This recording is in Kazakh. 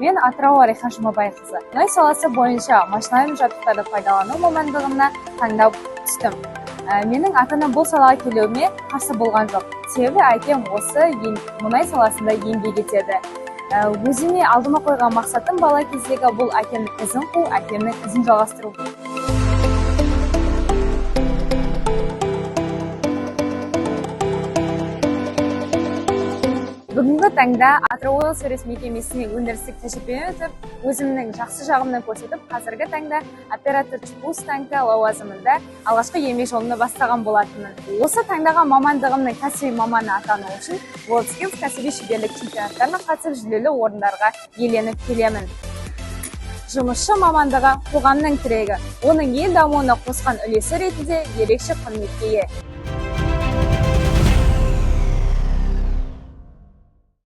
Мен Атырау Райхан Жұмабайқызы. Мұнай саласы бойынша машинариялық жабдықтарды пайдалану мамандығына таңдап түстім. Менің ата-анам бұл салаға келуіме қарсы болған жоқ. Себебі әкем осы мұнай саласында еңбек етеді. Өзіме алдыма қойған мақсатым бала кездегі бұл әкемнің ізін қуу, әкемнің ізін жалғастыру. Бүгінгі таңда Атырау Oil Service мекемесіне өндірістік тәжірибе өтіп, өзімнің жақсы жағымды көрсетіп, қазіргі таңда оператор ЧПУ станка лауазымында алғашқы еңбек жолымды бастаған болатынмын. Осы таңдаған мамандығымның кәсіби маманы атану үшін WorldSkills кәсіби шеберлік чемпионаттарына қатысып жүлделі орындарға иеленіп келемін. Жұмысшы мамандығы қоғамның тірегі, оның ел дамуына қосқан үлесі ретінде ерекше құрметке ие.